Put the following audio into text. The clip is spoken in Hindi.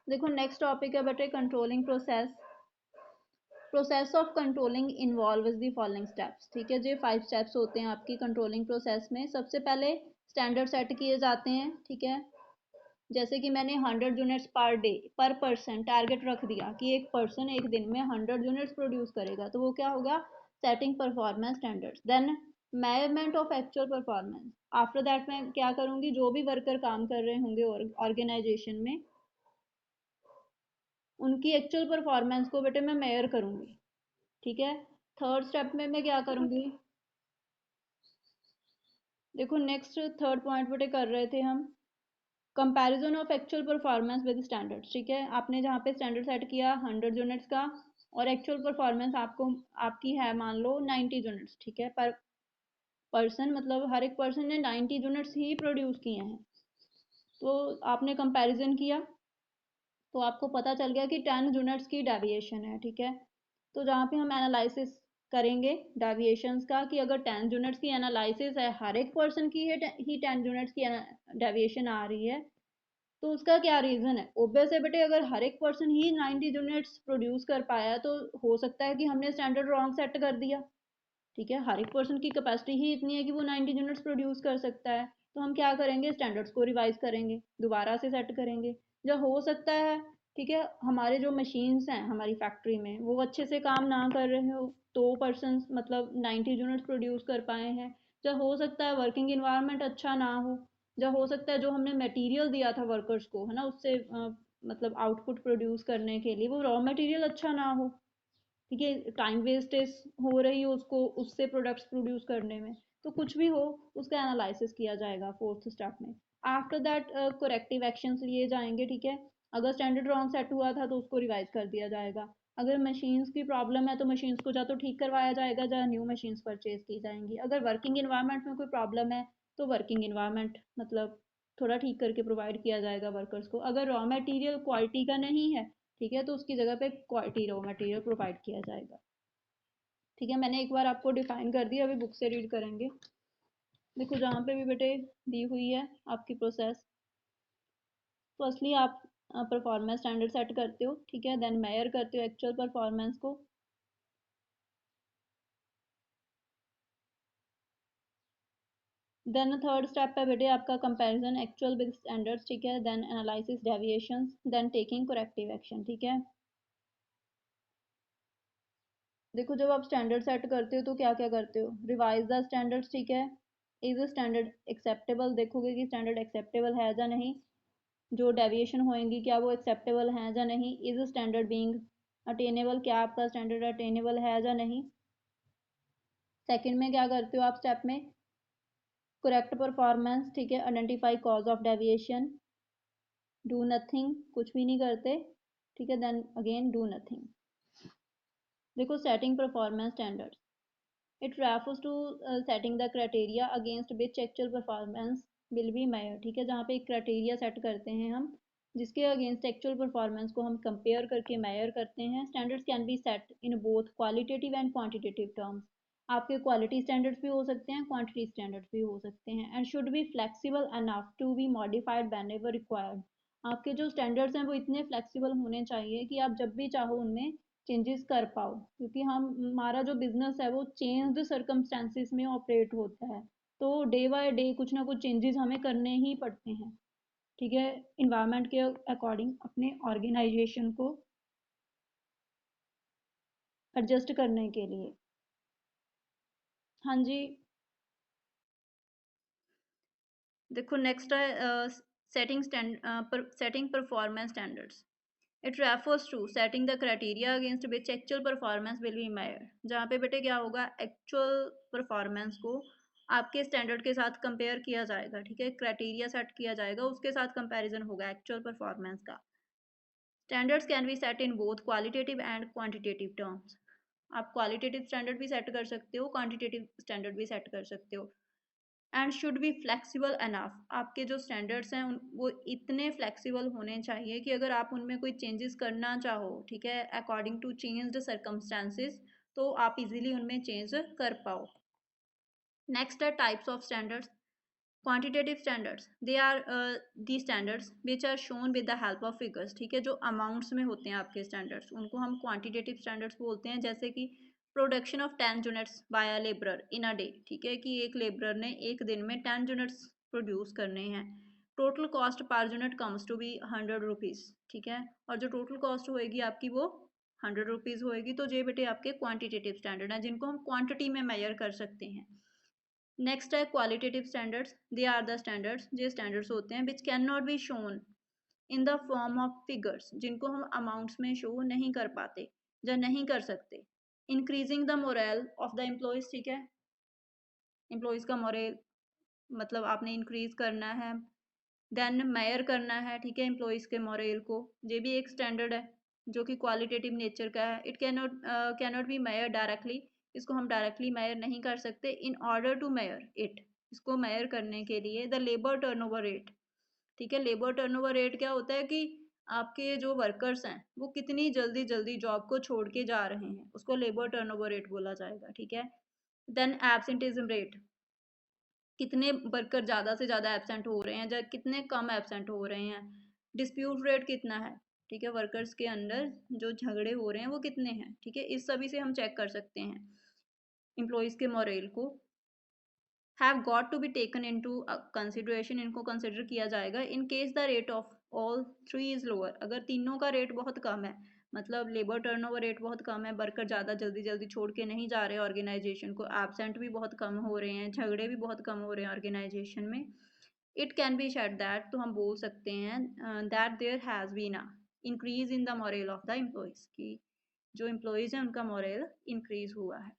देखो नेक्स्ट टॉपिक है बेटे controlling process of controlling involves the following steps. ठीक है, जो 5 स्टेप्स होते हैं आपकी कंट्रोलिंग प्रोसेस में। सबसे पहले स्टैंडर्ड सेट किए जाते हैं। ठीक है, जैसे कि मैंने 100 यूनिट्स पर डे पर पर्सन टारगेट रख दिया कि एक पर्सन एक दिन में 100 यूनिट्स प्रोड्यूस करेगा, तो वो क्या होगा, setting performance standards. Then measurement of actual performance. After that मैं क्या करूंगी, जो भी वर्कर काम कर रहे होंगे ऑर्गेनाइजेशन में, उनकी एक्चुअल परफॉर्मेंस को बेटे मैं मेयर करूंगी। ठीक है, थर्ड स्टेप में मैं क्या करूंगी, देखो नेक्स्ट थर्ड पॉइंट बेटे कर रहे थे हम, comparison of actual performance with standards. ठीक है, आपने जहाँ पे स्टैंडर्ड सेट किया 100 यूनिट्स का और एक्चुअल परफॉर्मेंस आपको आपकी है मान लो 90 यूनिट्स। ठीक है, पर पर्सन मतलब हर एक पर्सन ने 90 यूनिट्स ही प्रोड्यूस किए हैं, तो आपने कंपैरिजन किया तो आपको पता चल गया कि 10 यूनिट्स की डेविएशन है। ठीक है, तो जहाँ पे हम एनालिसिस करेंगे डेविएशंस का कि अगर 10 यूनिट्स की एनालिसिस है, हर एक पर्सन की ही 10 यूनिट्स की डेविएशन आ रही है, तो उसका क्या रीज़न है। ओबियस है बेटे, अगर हर एक पर्सन ही 90 यूनिट्स प्रोड्यूस कर पाया तो हो सकता है कि हमने स्टैंडर्ड रॉन्ग सेट कर दिया। ठीक है, हर एक पर्सन की कैपेसिटी ही इतनी है कि वो 90 यूनिट्स प्रोड्यूस कर सकता है, तो हम क्या करेंगे, स्टैंडर्ड्स को रिवाइज करेंगे, दोबारा से सेट करेंगे। जब हो सकता है, ठीक है, हमारे जो मशीन्स हैं हमारी फैक्ट्री में वो अच्छे से काम ना कर रहे हो, तो पर्सन मतलब 90 यूनिट्स प्रोड्यूस कर पाए हैं। जब हो सकता है वर्किंग इन्वायरमेंट अच्छा ना हो, जब हो सकता है जो हमने मटेरियल दिया था वर्कर्स को, है ना, उससे मतलब आउटपुट प्रोड्यूस करने के लिए वो रॉ मटेरियल अच्छा ना हो। ठीक है, टाइम वेस्टेज हो रही हो उसको उससे प्रोडक्ट्स प्रोड्यूस करने में, तो कुछ भी हो उसका एनालिसिस किया जाएगा फोर्थ स्टेप में। आफ्टर दैट करेक्टिव एक्शंस लिए जाएंगे। ठीक है, अगर स्टैंडर्ड रॉन्ग सेट हुआ था तो उसको रिवाइज कर दिया जाएगा। अगर मशीन्स की प्रॉब्लम है तो मशीन्स को या तो ठीक करवाया जाएगा या न्यू मशीन्स परचेज की जाएंगी। अगर वर्किंग इन्वायरमेंट में कोई प्रॉब्लम है तो वर्किंग इन्वायरमेंट मतलब थोड़ा ठीक करके प्रोवाइड किया जाएगा वर्कर्स को। अगर रॉ मटेरियल क्वालिटी का नहीं है, ठीक है, तो उसकी जगह पे क्वालिटी रॉ मटेरियल प्रोवाइड किया जाएगा। ठीक है, मैंने एक बार आपको डिफाइन कर दिया, अभी बुक से रीड करेंगे। देखो जहाँ पे भी बेटे दी हुई है आपकी प्रोसेस, फर्स्टली आप परफॉर्मेंस स्टैंडर्ड सेट करते हो। ठीक है, देन मेयर करते हो एक्चुअल परफॉर्मेंस को। देन थर्ड स्टेप है बेटे आपका कंपैरिजन एक्चुअल विद स्टैंडर्ड्स। ठीक है, then analysis deviations, then taking corrective action. ठीक है, देखो जब आप स्टैंडर्ड सेट करते हो तो क्या क्या करते हो, रिवाइज द स्टैंडर्ड्स। ठीक है, इज स्टैंडर्ड एक्सेप्टेबल, देखोगे कि स्टैंडर्ड एक्सेप्टेबल है या नहीं, जो डेविएशन होएंगी क्या वो एक्सेप्टेबल हैं या नहीं। इज स्टैंडर्ड बीइंग अटेनेबल, क्या आपका स्टैंडर्ड अटेनेबल है या नहीं। सेकंड में क्या करते हो आप स्टेप में, करेक्ट परफॉर्मेंस। ठीक है, identify cause of deviation, do nothing, कुछ भी नहीं करते। ठीक है, देन अगेन डू नथिंग। देखो setting performance standards, it refers to setting the criteria against which actual performance will be measured। ठीक है, जहाँ पे एक क्राइटेरिया सेट करते हैं हम जिसके अगेंस्ट एक्चुअल परफॉर्मेंस को हम कंपेयर करके मेजर करते हैं। Standards can be set in both qualitative and quantitative terms. आपके क्वालिटी स्टैंडर्ड्स भी हो सकते हैं, क्वांटिटी स्टैंडर्ड्स भी हो सकते हैं। And should be flexible enough to be modified whenever required. आपके जो स्टैंडर्ड्स हैं वो इतने फ्लेक्सिबल होने चाहिए कि आप जब भी चाहो उनमें चेंजेस कर पाओ, क्योंकि हम हमारा जो बिजनेस है वो चेंज्ड सर्कमस्टेंसेस में ऑपरेट होता है, तो डे बाय डे कुछ ना कुछ चेंजेस हमें करने ही पड़ते हैं। ठीक है, इन्वायरमेंट के अकॉर्डिंग अपने ऑर्गेनाइजेशन को एडजस्ट करने के लिए। हाँ जी, देखो नेक्स्ट है setting performance standards. It refers to setting the criteria against which actual performance will be measured. जहाँ पे बेटे क्या होगा, एक्चुअल परफॉर्मेंस को आपके स्टैंडर्ड के साथ कंपेयर किया जाएगा। ठीक है, क्राइटेरिया सेट किया जाएगा, उसके साथ कंपैरिजन होगा एक्चुअल परफॉर्मेंस का। Standards can be set in both qualitative and quantitative terms. आप क्वालिटेटिव स्टैंडर्ड भी सेट कर सकते हो, क्वांटिटेटिव स्टैंडर्ड भी सेट कर सकते हो। And should be flexible enough, आपके जो स्टैंडर्ड्स हैं वो इतने फ्लेक्सिबल होने चाहिए कि अगर आप उनमें कोई चेंजेस करना चाहो, ठीक है, अकॉर्डिंग टू चेंज्ड सर्कमस्टांसेस, तो आप इजीली उनमें चेंज कर पाओ। नेक्स्ट है types of standards. Quantitative standards, they are the standards which are shown with the help of figures, ठीक है। जो अमाउंट्स में होते हैं आपके स्टैंडर्ड्स, उनको हम क्वांटिटेटिव स्टैंडर्ड्स बोलते हैं। जैसे कि production of 10 units by a labourer in a day, ठीक है, कि एक लेबरर ने एक दिन में 10 यूनिट्स प्रोड्यूस करने हैं। Total cost per unit comes to be 100 rupees, ठीक है। और जो टोटल कॉस्ट होएगी आपकी वो 100 रुपीज़ होएगी। तो ये बेटे आपके क्वांटिटेटिव स्टैंडर्ड हैं जिनको हम क्वांटिटी में मेजर कर सकते हैं। नेक्स्ट है qualitative standards, they are the standards, जो स्टैंडर्ड्स होते हैं which can not be shown in the form of figures, जिनको हम अमाउंट्स में शो नहीं कर पाते या नहीं कर सकते। Increasing the morale of the employees, ठीक है, एम्प्लॉयज़ का मोरल मतलब आपने इंक्रीज करना है, देन मेयर करना है, ठीक है, एम्प्लॉयज़ के मोरल को। ये भी एक स्टैंडर्ड है जो कि क्वालिटेटिव नेचर का है। It can not be measure directly, इसको हम डायरेक्टली मेयर नहीं कर सकते। In order to measure it, इसको मेयर करने के लिए द लेबर टर्नओवर रेट, ठीक है। लेबर टर्नओवर रेट क्या होता है कि आपके जो वर्कर्स हैं वो कितनी जल्दी जल्दी जॉब को छोड़ के जा रहे हैं, उसको लेबर टर्नओवर रेट बोला जाएगा, ठीक है। देन एब्सेंटिज्म रेट, कितने वर्कर ज़्यादा से ज़्यादा एब्सेंट हो रहे हैं या कितने कम एब्सेंट हो रहे हैं। डिस्प्यूट रेट कितना है, ठीक है, वर्कर्स के अंदर जो झगड़े हो रहे हैं वो कितने हैं, ठीक है। इस सभी से हम चेक कर सकते हैं एम्प्लॉयज़ के मोरल को। Have got to be taken into consideration, इनको कंसिडर किया जाएगा in case the rate of all three is lower, अगर तीनों का रेट बहुत कम है, मतलब लेबर टर्नओवर रेट बहुत कम है, वर्कर ज़्यादा जल्दी जल्दी छोड़ के नहीं जा रहे ऑर्गेनाइजेशन को, एब्सेंट भी बहुत कम हो रहे हैं, झगड़े भी बहुत कम हो रहे हैं ऑर्गेनाइजेशन में। It can be said that, तो हम बोल सकते हैं that there has been a increase in the morale of the employees, की जो एम्प्लॉयज़ हैं उनका मोरल इंक्रीज हुआ है।